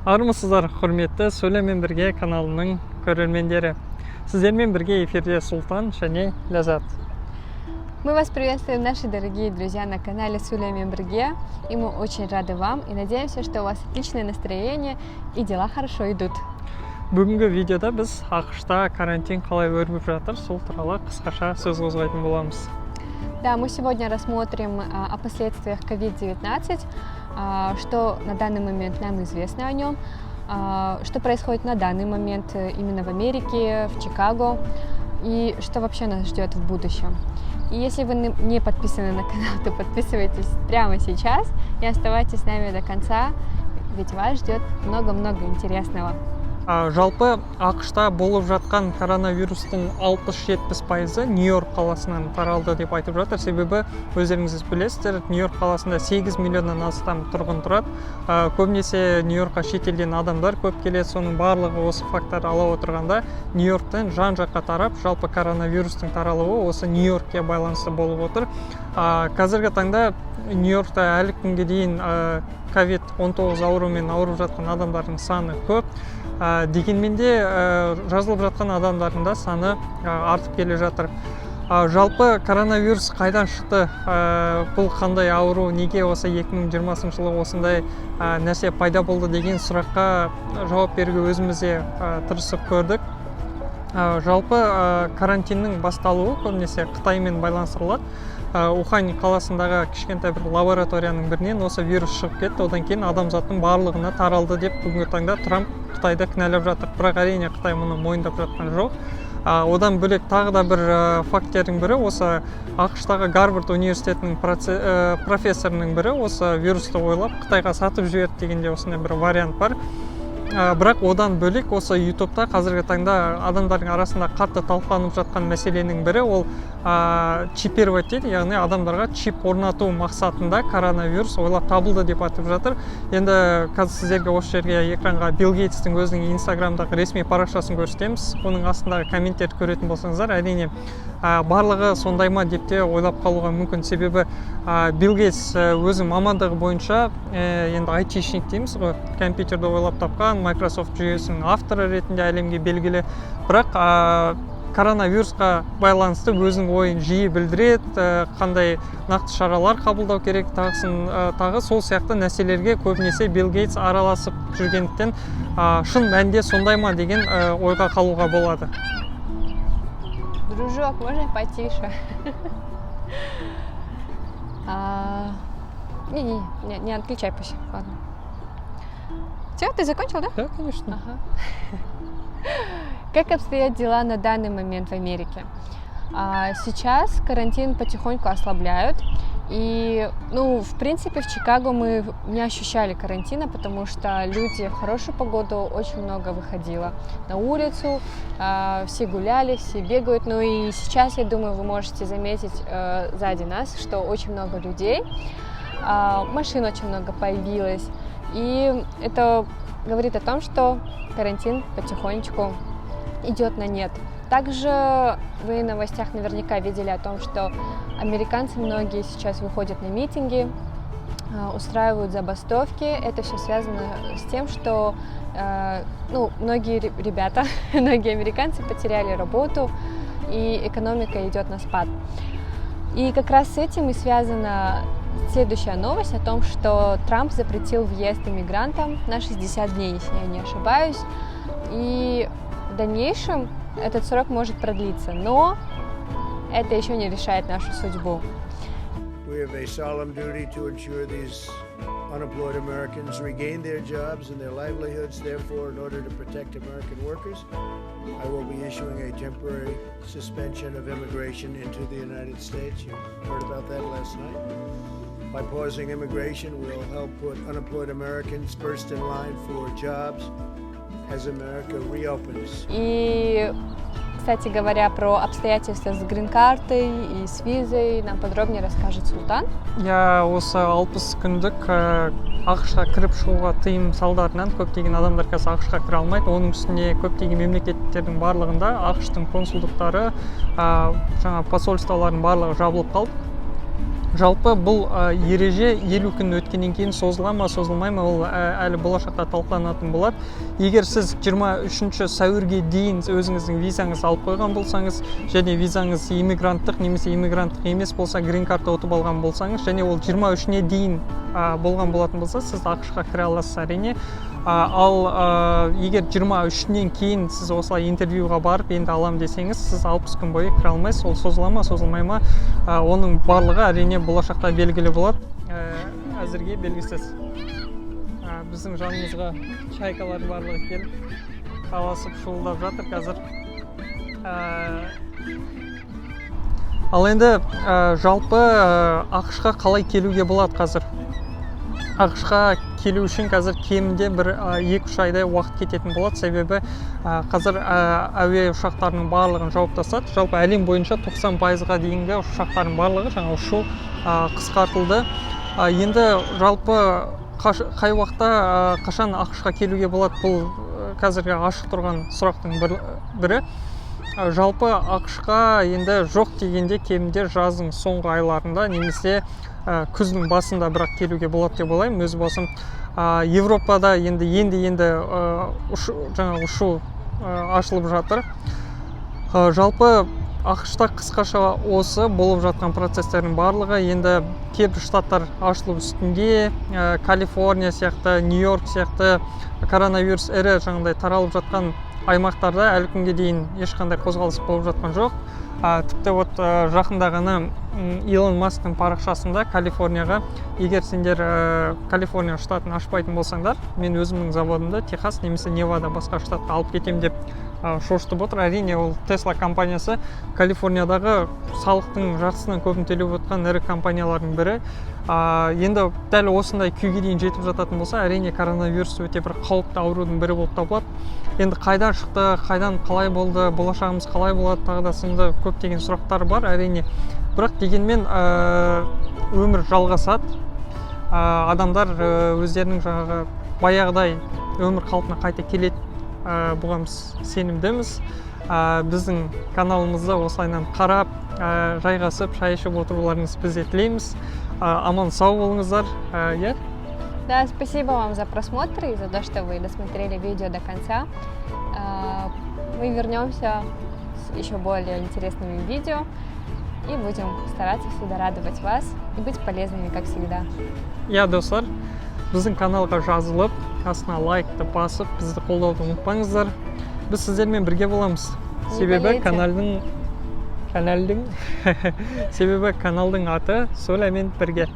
Армысыздар, құрметті Сөйлемен бірге каналының көрермендері. Сіздермен бірге эфирде Султан және Ляззат. Мы вас приветствуем, наши дорогие друзья, на канале Сөйлемен бірге. И мы очень рады вам и надеемся, что у вас отличное настроение и дела хорошо идут. Бүгінгі видеода біз ақш-та карантин қалай өрбіп жатыр, сол туралы қысқаша сөз қозғайтын боламыз. Да, мы сегодня рассмотрим о последствиях COVID-19, что на данный момент нам известно о нем, что происходит на данный момент именно в Америке, в Чикаго, и что вообще нас ждет в будущем. И если вы не подписаны на канал, то подписывайтесь прямо сейчас и оставайтесь с нами до конца, ведь вас ждет много-много интересного. Жалпы ақш-та болып жатқан коронавирустың 60-70% Нью-Йорк қаласынан таралды деп айтып жатыр. Себебі өздеріңіз білесіздер, Нью-Йорк қаласында 8 миллионнан астам тұрғын тұрады. Көбінесе Нью-Йоркқа шетелден адамдар көп келеді. Соның барлығы осы фактор ала отырғанда Нью-Йорктен жан-жаққа тарап, жалпы коронавирустың таралуы осы Нью-Йоркке байланысты болып отыр. Қазіргі таңда Нью-Йоркта әлі күнге дейін COVID-19 ауруымен ауырып жатқан адамдардың саны көп. Дегенмен де жазылып жатқан адамдардың да саны артып келе жатыр. Жалпы коронавирус қайдан шықты, бұл қандай ауру, неге осы 2020 жылы осындай нәрсе пайда болды деген сұраққа жауап беруге өзімізде тырысып көрдік. Жалпы карантиннің басталуы көбінесе Қытаймен байланыстырылады. Ухань қаласындағы кішкентай бір лабораторияның бірінен осы вирус шығып кетті. Одан кейін адамзаттың барлығына таралды деп бүгінгі таңда Трамп Қытайды кінәлап жатыр. Бірақ әрине Қытай мұны мойындап жатқан жоқ. Одан бөлек тағы да бір фактордың бірі осы ақш-тағы Гарвард университетінің профессорының бірі осы вирусты ойлап Қытайға сатып жіберді дегенде осындай бір вариант бар. Бірақ одан бөлек осы YouTube'та қазіргі таңда адамдардың арасында қатты талқыланып жатқан мәселенің бірі ол чипировать дейді, яғни адамдарға чип орнату мақсатында коронавирус ойлап табылды деп айтып жатыр. Енді қазір сіздерге осы жерге экранға Билл Гейтстің өзінің Инстаграмдағы ресми парақшасын көрсетеміз. Оның астындағы комменттерді көретін болсаңыздар, әрине барлығы сондай ма деп те ойлап қалуға мүмкін. Себебі Билл Гейтс өзі мамандығы бойынша енді айтишник дейміз ғой, компьютерді ойлап тапқан, Microsoft жүйесінің авторы ретінде әлемге белгілі. Бірақ коронавирусқа байланысты өзінің ойын жиі білдіреді, қандай нақты шаралар қабылдау керек, тағы сол сияқты нәрселерге көбінесе Билл Гейтс араласып жүргендіктен шын мәнде сондай ма деген ойға қалуға болады. Дружок, можно потише? Не отключай пусть. Ладно. Все, ты закончил, да? Да, конечно. Ага. Как обстоят дела на данный момент в Америке? Сейчас карантин потихоньку ослабляют. И, в принципе, в Чикаго мы не ощущали карантина, потому что люди в хорошую погоду очень много выходило на улицу, все гуляли, все бегают. Ну и сейчас, я думаю, вы можете заметить сзади нас, что очень много людей, машин очень много появилось. И это говорит о том, что карантин потихонечку идет на нет. Также вы в новостях наверняка видели о том, что американцы многие сейчас выходят на митинги, устраивают забастовки. Это все связано с тем, что многие ребята, многие американцы потеряли работу, и экономика идет на спад. И как раз с этим и связана следующая новость о том, что Трамп запретил въезд иммигрантам на 60 дней, если я не ошибаюсь. И в дальнейшем этот срок может продлиться, но это еще не решает нашу судьбу. We have a solemn duty to ensure these unemployed Americans regain their jobs and their livelihoods. Therefore, in order to protect American workers, I will be issuing a temporary suspension of immigration into the United States. You heard about that last night. By pausing immigration, we'll help put unemployed Americans first in line for jobs as America reopens. И, кстати говоря, про обстоятельства с грин-картой и с визой нам подробнее расскажет Султан. Я осы 60 күндік ақшқа кіріп шығуға тыйым салдарынан көптеген адамдар қазір ақшқа кіре алмайды. Оның үстіне көптеген мемлекеттердің барлығында ақштың консулдықтары, жаңа посольстволардың барлығы жабылып қалды. Жалпы бұл ереже 50 күн өткеннен кейін созыла ма созылмай ма, ол әлі болашақта талқыланатын болады. Егер сіз 23 сәуірге дейін өзіңіздің визаңыз алып қойған болсаңыз, және визаңыз иммигранттық немесе иммигранттық емес болса, грин карта ұтып алған болсаңыз, және ол 23-не дейін болған болатын болса, сіз ақш-қа кіре аласыз әрине. Ал егер 23-нен кейін сіз осылай интервьюға барып енді алам десеңіз, сіз 60 күн бойы кіре алмайсыз. Ол созыла ма созылмай ма, оның барлығы әрине болашақта белгілі болады. Әзірге белгісіз. Біздің жанымызға чайкалар барлығы келіп таласып шуылдап жатыр қазір. Ал енді жалпы ақш-қа қалай келуге болады қазір? ақш-қа келу үшін қазір кемінде бір 2-3 айдай уақыт кететін болады, себебі қазір әуе ұшақтарының барлығын жауып тастады. Жалпы әлем бойынша 90%-ға дейінгі ұшақтардың барлығы жаңа ұшу қысқартылды. Енді жалпы қай уақытта қашан ақш-қа келуге болады, бұл қазіргі ашық тұрған сұрақтың бірі. Жалпы ақш-қа енді жоқ дегенде кемінде жаздың соңғы айларында немесе күздің басында бірақ келуге болады деп ойлаймын. Өз басым Европада енді жаңа ұшу ашылып жатыр. Жалпы ақш-та қысқаша осы болып жатқан процестердің барлығы, енді кейбір штаттар ашылып үстінде, Калифорния сияқты, Нью-Йорк сияқты коронавирус ірі жаңағыдай таралып жатқан аймақтарда әлі күнге дейін ешқандай қозғалыс болып жатқан жоқ. Тіпті жақында ғана Илон Масктың парақшасында Калифорнияға, егер сендер Калифорния штатын ашпайтын болсаңдар, мен өзімнің заводымды Техас немесе Невада басқа штатқа алып кетем деп шошытып отыр. Әрине ол Tesla компаниясы Калифорниядағы салықтың жартысынан көбін төлеп отқан ірі компаниялардың бірі. Енді дәл осындай күйге дейін жетіп жататын болса, әрине коронавирус өте бір қауіпті аурудың бірі болып табылады. Енді қайдан шықты, қайдан қалай болды, болашағымыз қалай болады, тағы да сынды көптеген сұрақтар бар әрине. Бірақ дегенмен өмір жалғасады. Адамдар өздерінің жаңағы баяғыдай өмір қалпына қайта келеді. Бұған сенімдіміз. Біздің каналымызды осылайынан қарап, жайғасып, шай ішіп отыруларыңызды біз тілейміз. Аман сау болыңыздар. Да, спасибо вам за просмотр и за то, что вы досмотрели видео до конца. Мы вернемся с еще более интересными видео и будем стараться всегда радовать вас и быть полезными, как всегда. Достар, біздің каналға жазылып, астына лайкты басып, бізді қолдауды ұмытпаңыздар. Біз сіздермен бірге боламыз. Себебі каналдың аты Солямен бірге.